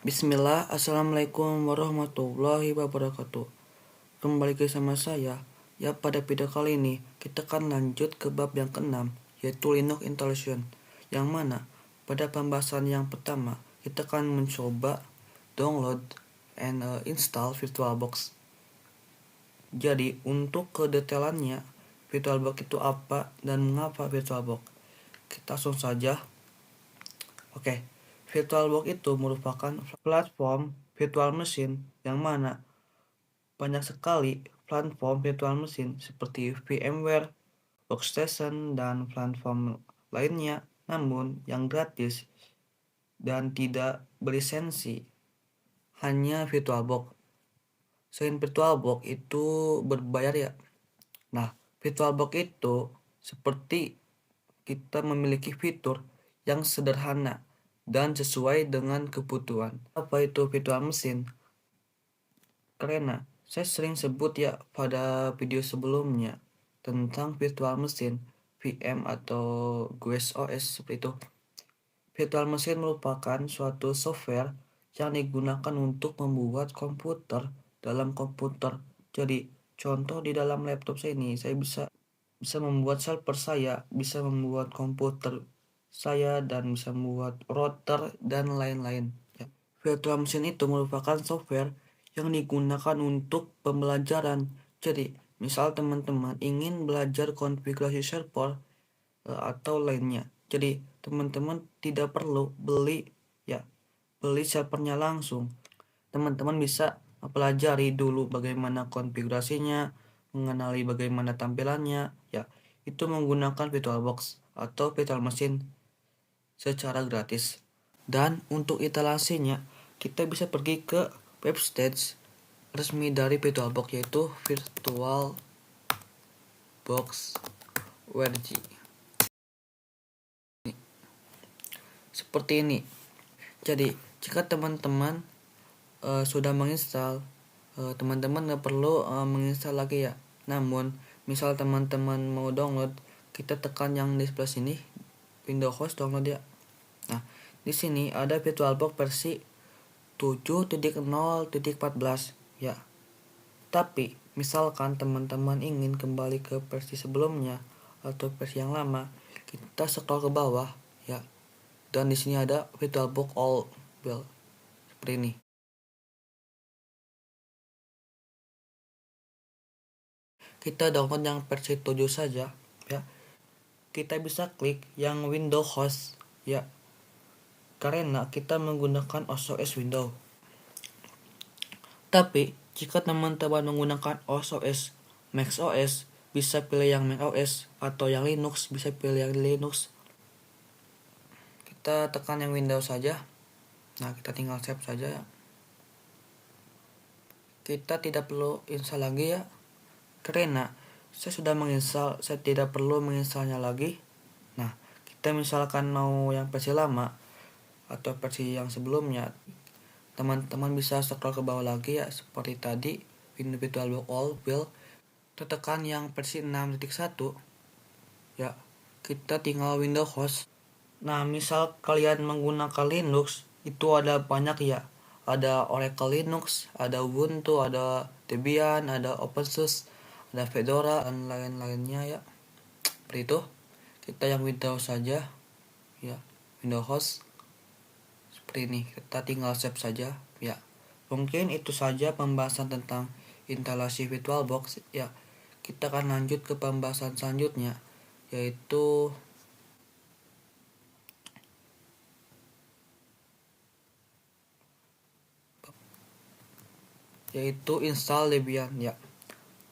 Bismillah, Assalamualaikum warahmatullahi wabarakatuh. Kembali ke sama saya. Ya, pada video kali ini kita akan lanjut ke bab yang ke-6, yaitu Linux installation. Yang mana pada pembahasan yang pertama kita akan mencoba download and install VirtualBox. Jadi untuk kedetailannya, VirtualBox itu apa dan mengapa VirtualBox, kita langsung saja. Oke. VirtualBox itu merupakan platform virtual machine yang mana banyak sekali platform virtual machine seperti VMware, Workstation, dan platform lainnya, namun yang gratis dan tidak berlisensi hanya VirtualBox. Selain VirtualBox itu berbayar ya. Nah, VirtualBox itu seperti kita memiliki fitur yang sederhana dan sesuai dengan kebutuhan. Apa itu virtual machine? Karena saya sering sebut ya pada video sebelumnya tentang virtual machine, VM atau GUI OS seperti itu. Virtual machine merupakan suatu software yang digunakan untuk membuat komputer dalam komputer. Jadi contoh di dalam laptop saya ini, saya bisa membuat server saya, bisa membuat komputer saya, dan bisa membuat router dan lain-lain ya. Virtual machine itu merupakan software yang digunakan untuk pembelajaran. Jadi misal teman-teman ingin belajar konfigurasi server atau lainnya, jadi teman-teman tidak perlu beli servernya langsung. Teman-teman bisa pelajari dulu bagaimana konfigurasinya, mengenali bagaimana tampilannya ya. Itu menggunakan VirtualBox atau virtual machine secara gratis. Dan untuk instalasinya kita bisa pergi ke website resmi dari VirtualBox, yaitu virtualbox.org. Seperti ini. Jadi jika teman-teman sudah menginstal, teman-teman nggak perlu menginstal lagi ya. Namun misal teman-teman mau download, kita tekan yang di sebelah sini, Windows Host download ya. Nah, di sini ada VirtualBox versi 7.0.14 ya. Tapi misalkan teman-teman ingin kembali ke versi sebelumnya atau versi yang lama, kita scroll ke bawah ya. Dan di sini ada VirtualBox All Well seperti ini. Kita download yang versi 7 saja ya. Kita bisa klik yang Windows Host ya, karena kita menggunakan OS Windows. Tapi jika teman-teman menggunakan OS Mac OS, bisa pilih yang Mac OS, atau yang Linux bisa pilih yang Linux. Kita tekan yang Windows saja. Nah, kita tinggal save saja ya. Kita tidak perlu install lagi ya, karena saya sudah menginstal, saya tidak perlu menginstalnya lagi. Nah, kita misalkan mau yang versi lama atau versi yang sebelumnya, teman-teman bisa scroll ke bawah lagi ya, seperti tadi Windows VirtualBox All Will. Tekan yang versi 6.1 ya, kita tinggal Windows Host. Nah, misal kalian menggunakan Linux, itu ada banyak ya. Ada Oracle Linux, ada Ubuntu, ada Debian, ada OpenSUSE, ada Fedora, dan lain-lainnya ya. Seperti itu. Kita yang Windows saja ya, Windows Host. Seperti ini, kita tinggal save saja ya. Mungkin itu saja pembahasan tentang instalasi VirtualBox ya. Kita akan lanjut ke pembahasan selanjutnya, yaitu install Debian ya.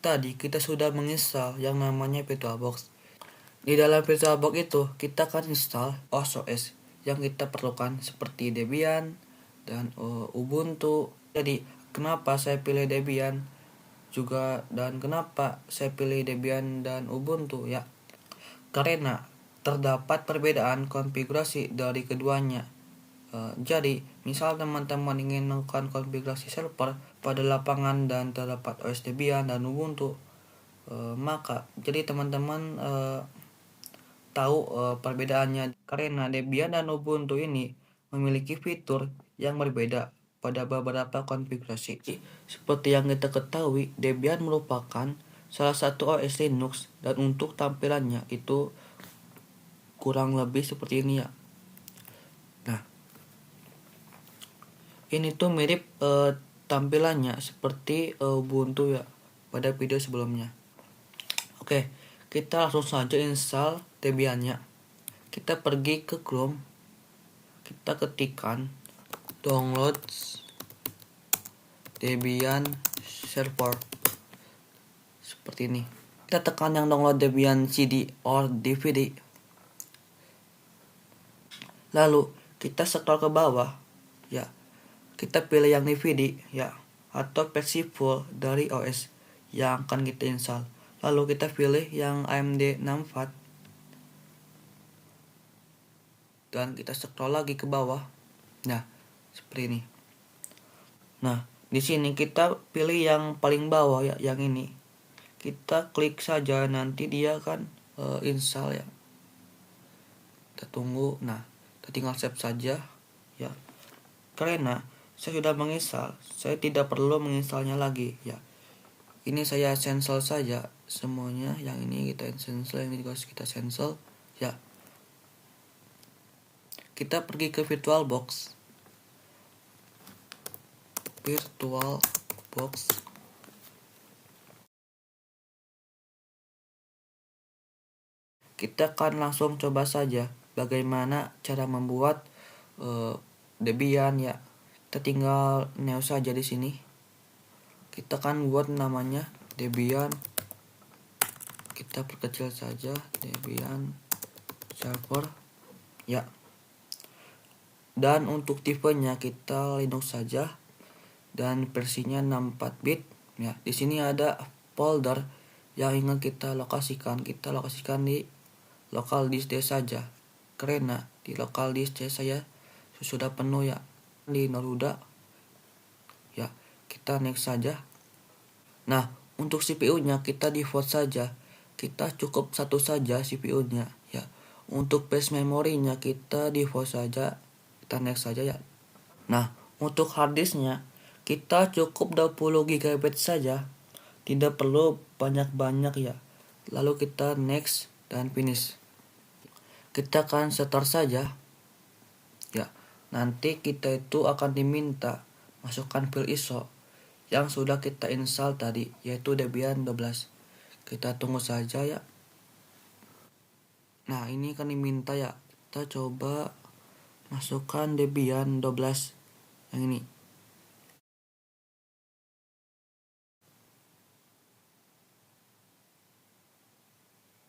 Tadi kita sudah menginstal yang namanya VirtualBox. Di dalam VirtualBox itu kita akan install OS yang kita perlukan seperti Debian dan Ubuntu. Jadi kenapa saya pilih Debian juga, dan kenapa saya pilih Debian dan Ubuntu ya, karena terdapat perbedaan konfigurasi dari keduanya. Jadi misal teman-teman ingin melakukan konfigurasi server pada lapangan dan terdapat OS Debian dan Ubuntu, maka jadi teman-teman tahu perbedaannya, karena Debian dan Ubuntu ini memiliki fitur yang berbeda. pada beberapa konfigurasi. Seperti yang kita ketahui, Debian merupakan salah satu OS Linux, dan untuk tampilannya itu kurang lebih seperti ini ya. Nah, ini tuh mirip tampilannya seperti Ubuntu ya pada video sebelumnya. Oke, kita langsung saja install Debiannya. Kita pergi ke Chrome, kita ketikkan download Debian server seperti ini. Kita tekan yang download Debian CD or DVD. Lalu kita scroll ke bawah ya. Kita pilih yang DVD ya, atau versi full dari OS yang akan kita install. Lalu kita pilih yang AMD 64 dan kita scroll lagi ke bawah. Nah, seperti ini. Nah, di sini kita pilih yang paling bawah ya, yang ini. Kita klik saja, nanti dia akan install ya. Kita tunggu. Nah, kita tinggal save saja ya. Karena saya sudah menginstal, saya tidak perlu menginstalnya lagi ya. Ini saya cancel saja semuanya, yang ini kita cancel, yang ini juga kita cancel ya. Kita pergi ke VirtualBox. Kita akan langsung coba saja bagaimana cara membuat Debian ya. Kita tinggal new saja di sini. Kita akan buat namanya Debian. Kita perkecil saja, Debian server ya. Dan untuk tipenya kita Linux saja, dan versinya 64 bit ya. Di sini ada folder yang ingin kita lokasikan. Kita lokasikan di local disk D saja, karena di local disk D saya sudah penuh ya, di Noruda ya. Kita next saja. Nah, untuk CPU-nya kita default saja, kita cukup satu saja CPU-nya ya. Untuk flash memorinya kita default saja, kita next saja ya. Nah, untuk hard disknya kita cukup 20 GB saja, tidak perlu banyak-banyak ya. Lalu kita next dan finish. Kita akan start saja ya. Nanti kita itu akan diminta masukkan file ISO yang sudah kita install tadi, yaitu Debian 12. Kita tunggu saja ya. Nah, ini akan diminta ya. Kita coba masukkan Debian 12 yang ini.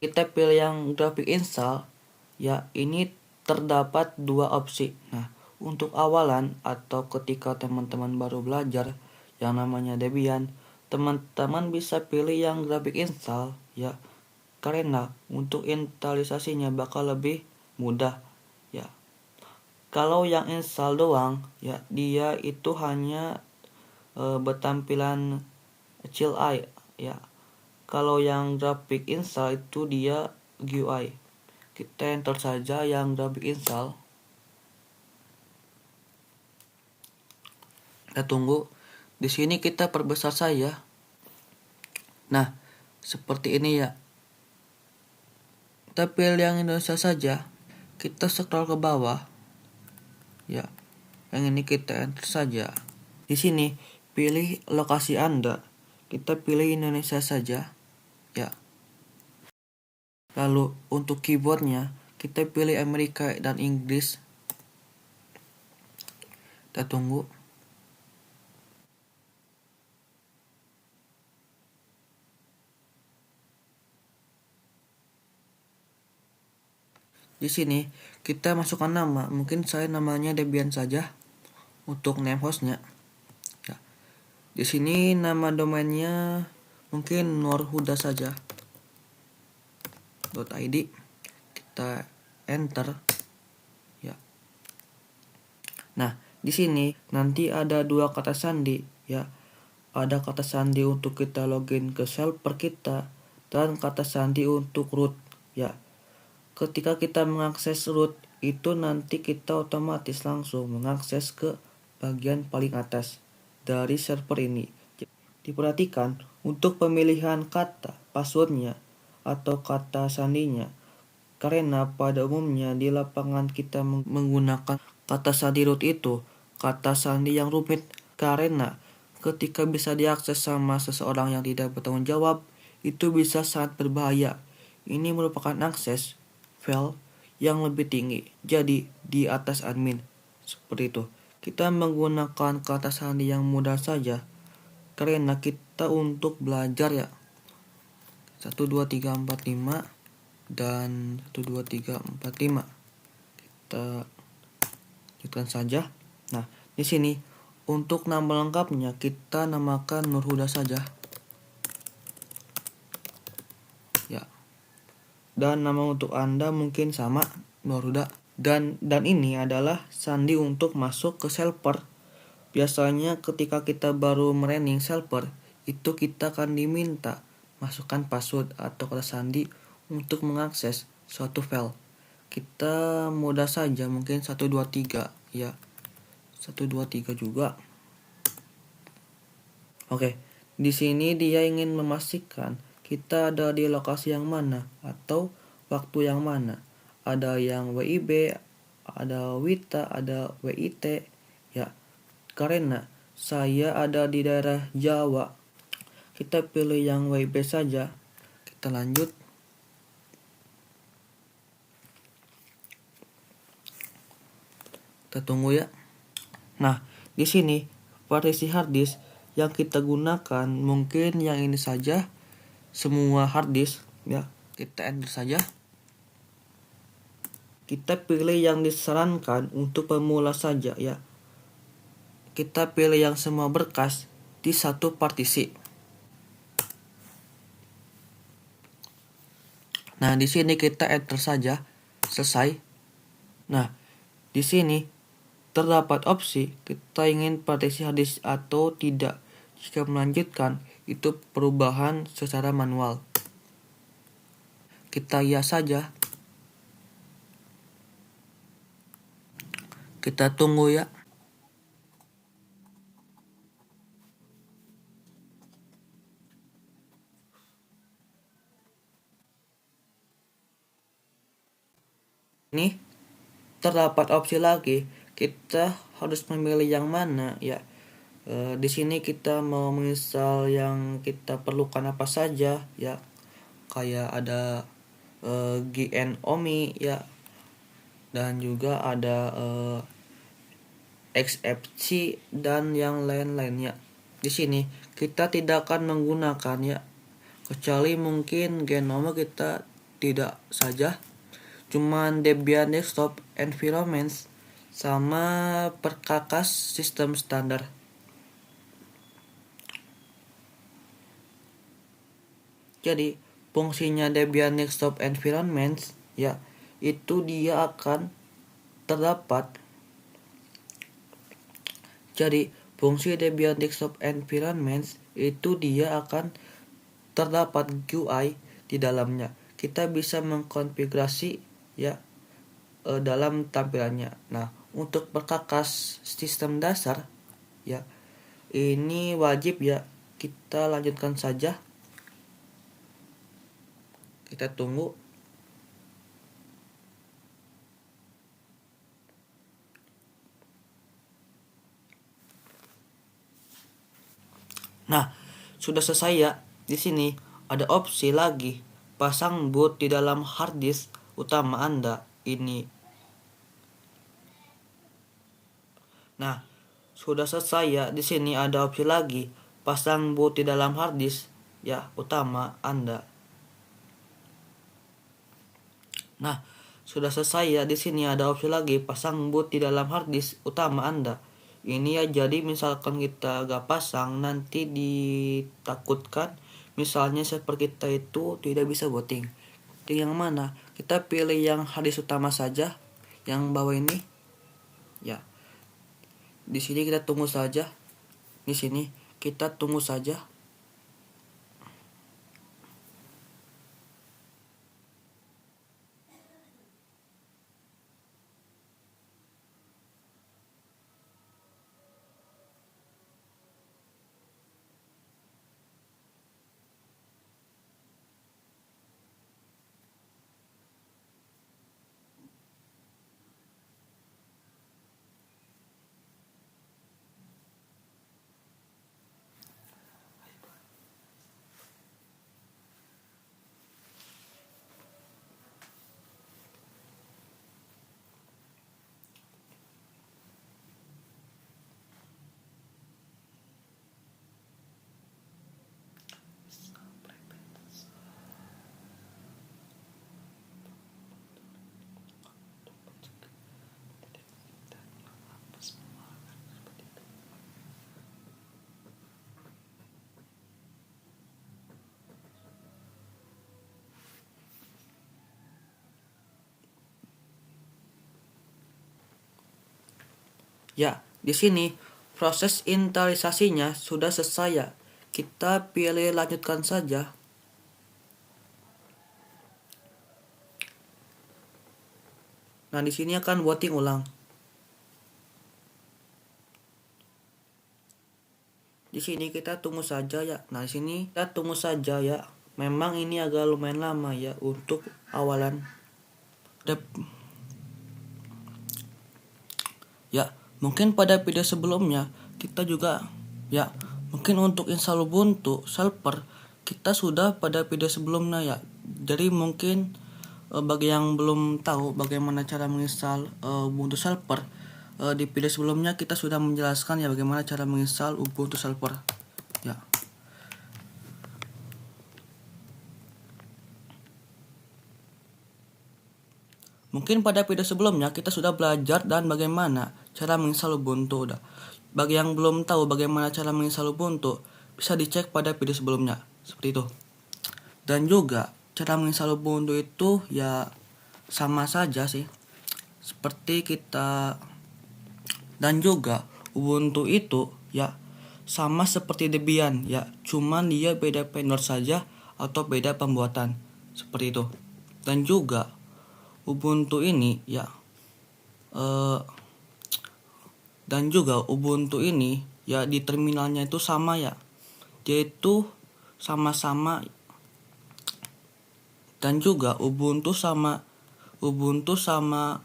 Kita pilih yang graphic install ya. Ini terdapat dua opsi. Nah, untuk awalan atau ketika teman-teman baru belajar yang namanya Debian, teman-teman bisa pilih yang graphic install ya, karena untuk instalisasinya bakal lebih mudah ya. Kalau yang install doang ya, dia itu hanya bertampilan CLI ya. Kalau yang graphic install itu dia GUI. Kita enter saja yang graphic install. Kita tunggu. Di sini kita perbesar saja. Nah, seperti ini ya. Kita pilih yang Indonesia saja. Kita scroll ke bawah. Ya. Yang ini kita enter saja. Di sini pilih lokasi Anda. Kita pilih Indonesia saja. Ya. Lalu untuk keyboardnya kita pilih Amerika dan Inggris. Kita tunggu. Di sini kita masukkan nama. Mungkin saya namanya Debian saja untuk name hostnya. Ya. Di sini nama domainnya mungkin Nurhuda saja. .id. Kita enter ya. Nah, di sini nanti ada dua kata sandi ya. Ada kata sandi untuk kita login ke server kita dan kata sandi untuk root ya. Ketika kita mengakses root itu nanti kita otomatis langsung mengakses ke bagian paling atas dari server ini. Diperhatikan untuk pemilihan kata passwordnya atau kata sandinya, karena pada umumnya di lapangan kita menggunakan kata sandi root itu kata sandi yang rumit, karena ketika bisa diakses sama seseorang yang tidak bertanggung jawab, itu bisa sangat berbahaya. Ini merupakan akses file yang lebih tinggi, jadi di atas admin. Seperti itu. Kita menggunakan kata sandi yang mudah saja, karena kita untuk belajar ya. 1, 2, 3, 4, 5 dan 1, 2, 3, 4, 5. Kita lanjutkan saja. Nah, di sini untuk nama lengkapnya kita namakan Nurhuda saja. Ya. Dan nama untuk Anda mungkin sama, Nurhuda. Dan ini adalah sandi untuk masuk ke server. Biasanya ketika kita baru merunning server, itu kita akan diminta masukkan password atau kata sandi untuk mengakses suatu file. Kita mudah saja, mungkin 1, 2, 3 ya. 1, 2, 3 juga. Oke, di sini dia ingin memastikan kita ada di lokasi yang mana atau waktu yang mana. Ada yang WIB, ada WITA, ada WIT ya. Karena saya ada di daerah Jawa, kita pilih yang WIB saja. Kita lanjut. Kita tunggu ya. Nah, di sini partisi harddisk yang kita gunakan mungkin yang ini saja, semua harddisk ya. Kita enter saja. Kita pilih yang disarankan untuk pemula saja ya. Kita pilih yang semua berkas di satu partisi. Nah, di sini kita enter saja. Selesai. Nah, di sini terdapat opsi kita ingin partisi harddisk atau tidak. Jika melanjutkan, itu perubahan secara manual. Kita ya saja. Kita tunggu ya. Ini terdapat opsi lagi. Kita harus memilih yang mana ya. Di sini kita mau menginstal yang kita perlukan apa saja ya. Kayak ada GNOMI ya. Dan juga ada XFC dan yang lain-lainnya. Di sini kita tidak akan menggunakan ya, kecuali mungkin GNOME kita tidak saja. Cuman Debian Desktop Environments sama perkakas sistem standar. Jadi fungsinya Debian Desktop Environments ya, itu dia akan terdapat. Jadi fungsi Debian Desktop Environments itu dia akan terdapat GUI di dalamnya. Kita bisa mengkonfigurasi ya dalam tampilannya. Nah, untuk perkakas sistem dasar ya, ini wajib ya. Kita lanjutkan saja. Kita tunggu. Nah, sudah selesai ya. Di sini ada opsi lagi, pasang boot di dalam hard disk utama Anda ini. Nah, sudah selesai ya. Di sini ada opsi lagi, pasang boot di dalam hard disk ya utama Anda. Nah, sudah selesai ya. Di sini ada opsi lagi, pasang boot di dalam hard disk utama Anda. Ini ya, jadi misalkan kita gak pasang, nanti ditakutkan misalnya server kita itu tidak bisa booting. Yang mana? Kita pilih yang hard disk utama saja, yang bawah ini. Ya. Di sini kita tunggu saja. Di sini kita tunggu saja. Ya, di sini proses instalisasinya sudah selesai ya. Kita pilih lanjutkan saja. Nah, di sini akan voting ulang. Di sini kita tunggu saja ya. Nah, di sini kita tunggu saja ya. Memang ini agak lumayan lama ya untuk awalan. Ya, mungkin pada video sebelumnya kita juga ya, mungkin untuk install Ubuntu Helper kita sudah pada video sebelumnya ya. Jadi mungkin bagi yang belum tahu bagaimana cara menginstal Ubuntu Helper, di video sebelumnya kita sudah menjelaskan ya bagaimana cara menginstal Ubuntu Helper ya. Mungkin pada video sebelumnya kita sudah belajar dan bagaimana cara menginstal Ubuntu. Bagi yang belum tahu bagaimana cara menginstal Ubuntu, bisa dicek pada video sebelumnya. Seperti itu. Dan juga cara menginstal Ubuntu itu ya sama saja sih. Seperti kita, dan juga Ubuntu itu ya sama seperti Debian ya, cuman dia beda vendor saja atau beda pembuatan. Seperti itu. Dan juga Ubuntu ini ya dan juga Ubuntu ini ya di terminalnya itu sama ya, yaitu sama-sama. Dan juga Ubuntu sama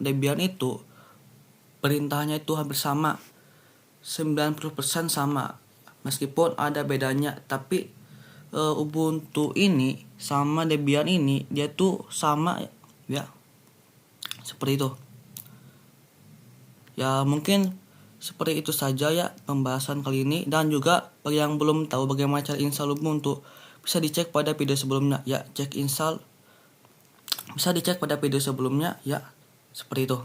Debian itu perintahnya itu hampir sama, 90% sama, meskipun ada bedanya. Tapi Ubuntu ini sama Debian ini dia tuh sama ya. Seperti itu. Ya mungkin seperti itu saja ya pembahasan kali ini. Dan juga bagi yang belum tahu bagaimana cara install Ubuntu, bisa dicek pada video sebelumnya ya. Cek install bisa dicek pada video sebelumnya ya. Seperti itu.